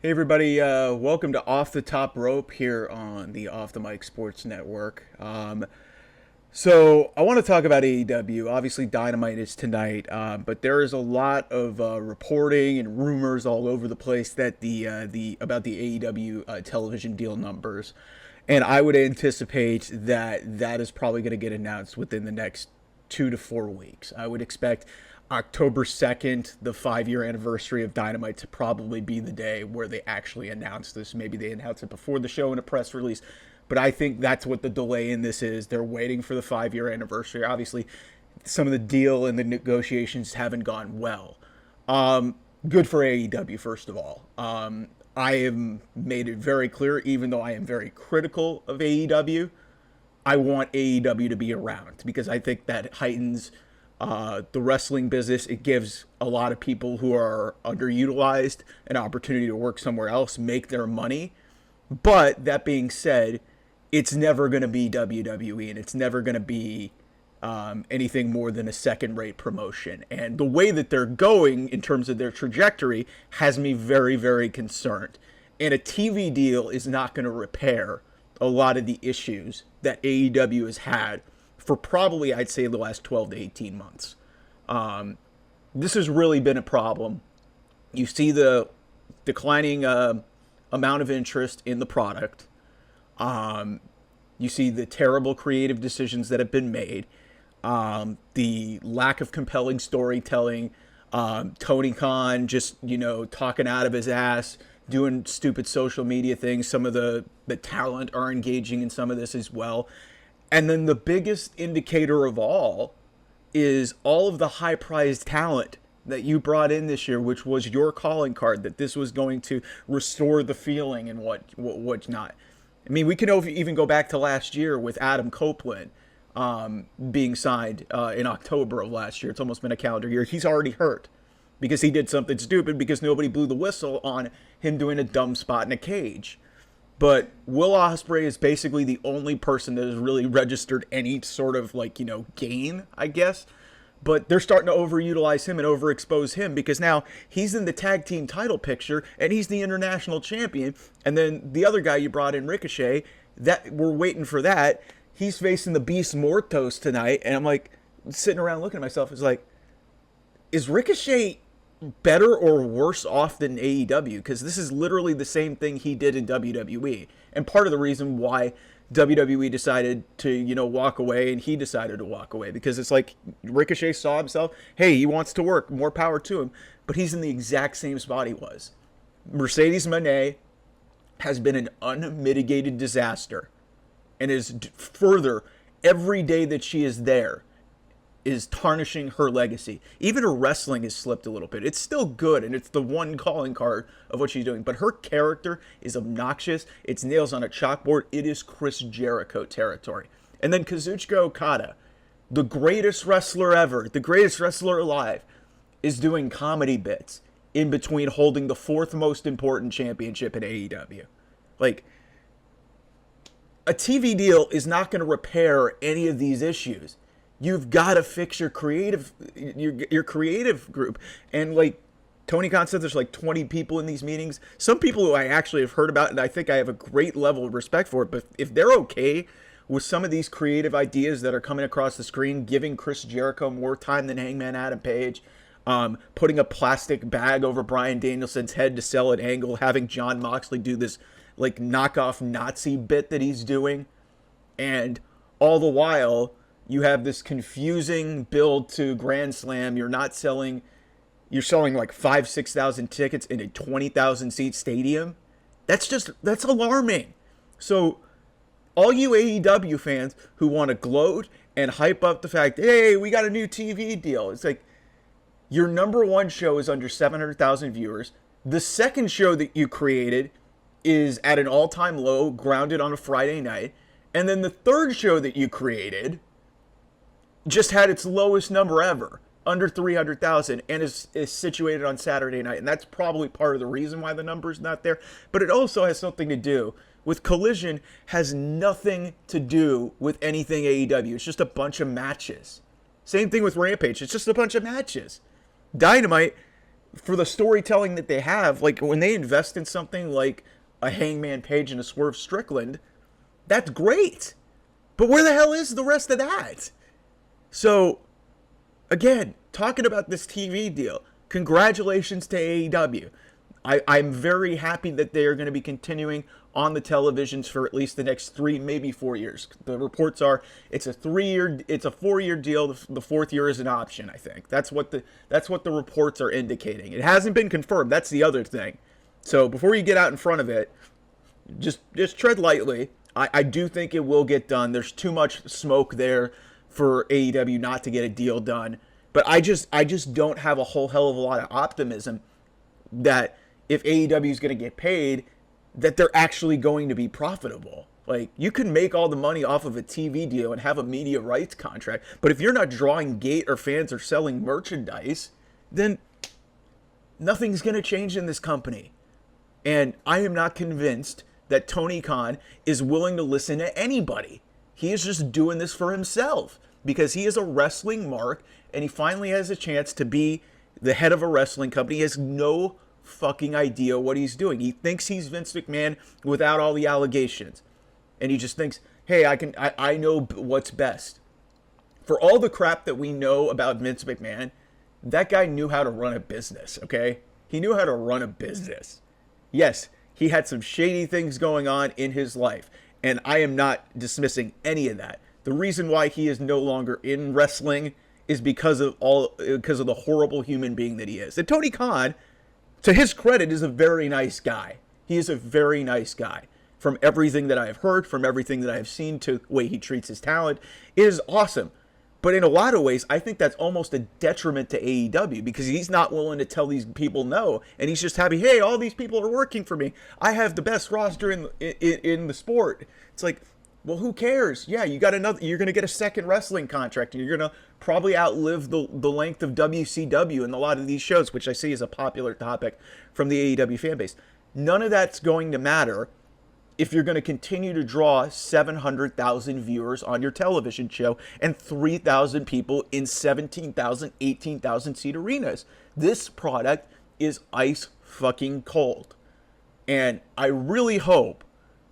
Hey everybody, welcome to Off the Top Rope here on the Off the Mic Sports Network. So I want to talk about AEW. Obviously, Dynamite is tonight, but there is a lot of reporting and rumors all over the place that the about the AEW television deal numbers, and I would anticipate that is probably going to get announced within the next 2 to 4 weeks. I would expect October 2nd, the 5-year anniversary of Dynamite, to probably be the day where they actually announce this. Maybe they announce it before the show in a press release, but I think that's what the delay in this is. They're waiting for the 5-year anniversary. Obviously, some of the deal and the negotiations haven't gone well. Good for AEW, first of all. I have made it very clear, even though I am very critical of AEW, I want AEW to be around because I think that heightens the wrestling business. It gives a lot of people who are underutilized an opportunity to work somewhere else, make their money. But that being said, it's never going to be WWE, and it's never going to be anything more than a second-rate promotion. And the way that they're going in terms of their trajectory has me very, very concerned. And a TV deal is not going to repair a lot of the issues that AEW has had for probably, I'd say, the last 12 to 18 months. This has really been a problem. You see the declining amount of interest in the product. You see the terrible creative decisions that have been made. The lack of compelling storytelling. Tony Khan just, talking out of his ass, doing stupid social media things. Some of the talent are engaging in some of this as well. And then the biggest indicator of all is all of the high-priced talent that you brought in this year, which was your calling card, that this was going to restore the feeling and what's not. I mean, we can even go back to last year with Adam Copeland being signed in October of last year. It's almost been a calendar year. He's already hurt because he did something stupid because nobody blew the whistle on him doing a dumb spot in a cage. But Will Ospreay is basically the only person that has really registered any sort of gain, I guess. But they're starting to overutilize him and overexpose him because now he's in the tag team title picture and he's the international champion. And then the other guy you brought in, Ricochet, that we're waiting for that. He's facing the Beast Mortos tonight. And I'm like sitting around looking at myself. It's like, is Ricochet better or worse off than AEW? Because this is literally the same thing he did in WWE. And part of the reason why WWE decided to, walk away and he decided to walk away. Because it's like Ricochet saw himself, hey, he wants to work, more power to him. But he's in the exact same spot he was. Mercedes Moné has been an unmitigated disaster. And is further, every day that she is there, is tarnishing her legacy. Even her wrestling has slipped a little bit. It's still good, and it's the one calling card of what she's doing. But her character is obnoxious. It's nails on a chalkboard. It is Chris Jericho territory. And then Kazuchika Okada, the greatest wrestler ever, the greatest wrestler alive, is doing comedy bits in between holding the fourth most important championship in AEW. Like, a TV deal is not going to repair any of these issues. You've got to fix your creative group. And like Tony Khan said, there's like 20 people in these meetings. Some people who I actually have heard about, and I think I have a great level of respect for it. But if they're okay with some of these creative ideas that are coming across the screen, giving Chris Jericho more time than Hangman Adam Page, putting a plastic bag over Bryan Danielson's head to sell an angle, having Jon Moxley do this like knockoff Nazi bit that he's doing, and all the while you have this confusing build to Grand Slam. You're selling like 5,000-6,000 tickets in a 20,000 seat stadium. That's alarming. So all you AEW fans who want to gloat and hype up the fact, hey, we got a new TV deal. It's like, your number one show is under 700,000 viewers. The second show that you created is at an all-time low, grounded on a Friday night. And then the third show that you created just had its lowest number ever, under 300,000, and is situated on Saturday night. And that's probably part of the reason why the number's not there. But it also has something to do with Collision, has nothing to do with anything AEW. It's just a bunch of matches. Same thing with Rampage. It's just a bunch of matches. Dynamite for the storytelling that they have, like when they invest in something like a Hangman Page and a Swerve Strickland, that's great. But where the hell is the rest of that? So, again, talking about this TV deal, congratulations to AEW. I'm very happy that they are going to be continuing on the televisions for at least the next 3, maybe 4 years. The reports are it's a 4-year deal. The 4th year is an option, I think. That's what the reports are indicating. It hasn't been confirmed. That's the other thing. So before you get out in front of it, just tread lightly. I do think it will get done. There's too much smoke there for AEW not to get a deal done. But I just don't have a whole hell of a lot of optimism that if AEW is going to get paid, that they're actually going to be profitable. Like, you can make all the money off of a TV deal and have a media rights contract, but if you're not drawing gate or fans or selling merchandise, then nothing's going to change in this company. And I am not convinced that Tony Khan is willing to listen to anybody. He is just doing this for himself because he is a wrestling mark and he finally has a chance to be the head of a wrestling company. He has no fucking idea what he's doing. He thinks he's Vince McMahon without all the allegations. And he just thinks, hey, I know what's best. For all the crap that we know about Vince McMahon, that guy knew how to run a business, okay? He knew how to run a business. Yes, he had some shady things going on in his life, and I am not dismissing any of that. The reason why he is no longer in wrestling is because of the horrible human being that he is. And Tony Khan, to his credit, is a very nice guy. He is a very nice guy. From everything that I have heard, from everything that I have seen, to the way he treats his talent, it is awesome. But in a lot of ways, I think that's almost a detriment to AEW because he's not willing to tell these people no, and he's just happy. Hey, all these people are working for me. I have the best roster in the sport. It's like, well, who cares? Yeah, you got another. You're gonna get a second wrestling contract, and you're gonna probably outlive the length of WCW in a lot of these shows, which I see is a popular topic from the AEW fan base. None of that's going to matter if you're going to continue to draw 700,000 viewers on your television show and 3,000 people in 17,000, 18,000 seat arenas. This product is ice fucking cold. And I really hope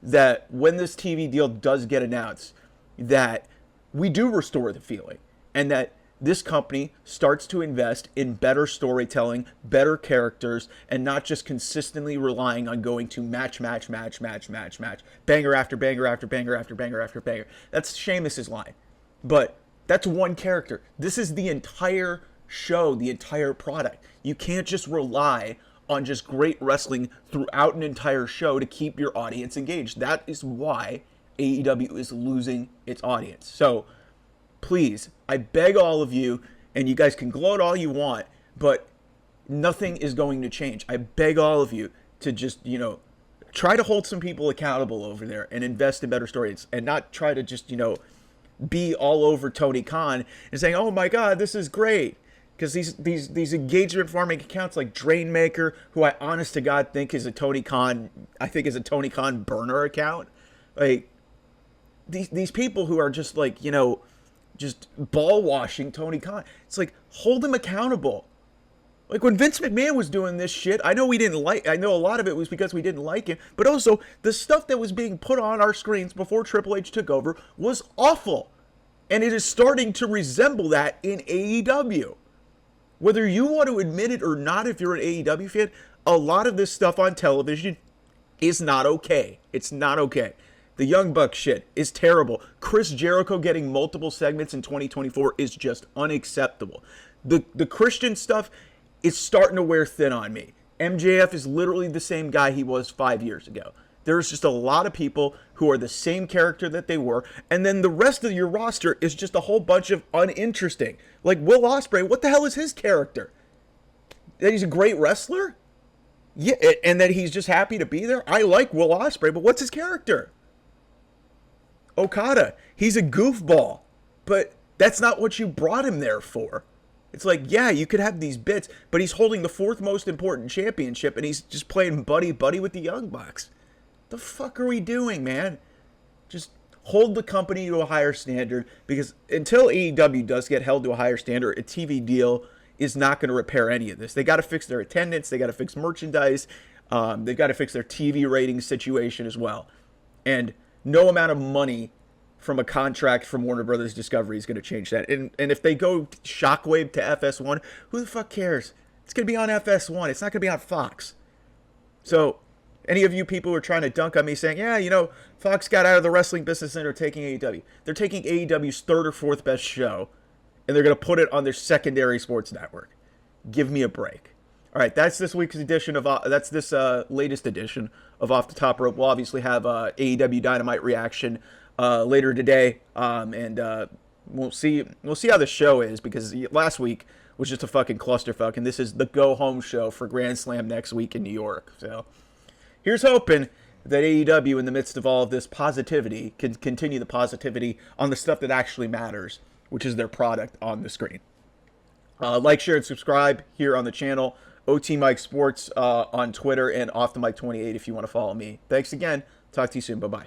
that when this TV deal does get announced, that we do restore the feeling and that this company starts to invest in better storytelling, better characters, and not just consistently relying on going to match, banger after banger after banger after banger after banger. That's Sheamus's line. But that's one character. This is the entire show, the entire product. You can't just rely on just great wrestling throughout an entire show to keep your audience engaged. That is why AEW is losing its audience. So, please, I beg all of you, and you guys can gloat all you want, but nothing is going to change. I beg all of you to just, try to hold some people accountable over there and invest in better stories and not try to just, be all over Tony Khan and saying, oh my God, this is great. Because these engagement farming accounts like Drainmaker, who I honest to God think is a Tony Khan burner account. Like, these people who are just like, just ball washing Tony Khan. It's like, hold him accountable. Like when Vince McMahon was doing this shit, I know a lot of it was because we didn't like him, but also the stuff that was being put on our screens before Triple H took over was awful. And it is starting to resemble that in AEW. Whether you want to admit it or not, if you're an AEW fan, a lot of this stuff on television is not okay. It's not okay. The Young Bucks shit is terrible. Chris Jericho getting multiple segments in 2024 is just unacceptable. The Christian stuff is starting to wear thin on me. MJF is literally the same guy he was 5 years ago. There's just a lot of people who are the same character that they were, and then the rest of your roster is just a whole bunch of uninteresting. Like Will Ospreay, what the hell is his character? That he's a great wrestler? Yeah, and that he's just happy to be there? I like Will Ospreay, but what's his character? Okada, he's a goofball, but that's not what you brought him there for. It's like, yeah, you could have these bits, but he's holding the 4th most important championship, and he's just playing buddy-buddy with the Young Bucks. The fuck are we doing, man? Just hold the company to a higher standard, because until AEW does get held to a higher standard, a TV deal is not going to repair any of this. They got to fix their attendance. They got to fix merchandise. They've got to fix their TV rating situation as well. And no amount of money from a contract from Warner Brothers Discovery is going to change that. And if they go shockwave to FS1, who the fuck cares? It's going to be on FS1. It's not going to be on Fox. So any of you people who are trying to dunk on me saying, yeah, you know, Fox got out of the wrestling business and they're taking AEW. They're taking AEW's third or fourth best show, and they're going to put it on their secondary sports network. Give me a break. All right, that's this week's edition of this latest edition of Off the Top Rope. We'll obviously have AEW Dynamite reaction later today, and we'll see how the show is, because last week was just a fucking clusterfuck, and this is the go home show for Grand Slam next week in New York. So here's hoping that AEW, in the midst of all of this positivity, can continue the positivity on the stuff that actually matters, which is their product on the screen. Like, share, and subscribe here on the channel. OT Mike Sports on Twitter, and Off the Mic 28 if you want to follow me. Thanks again. Talk to you soon. Bye-bye.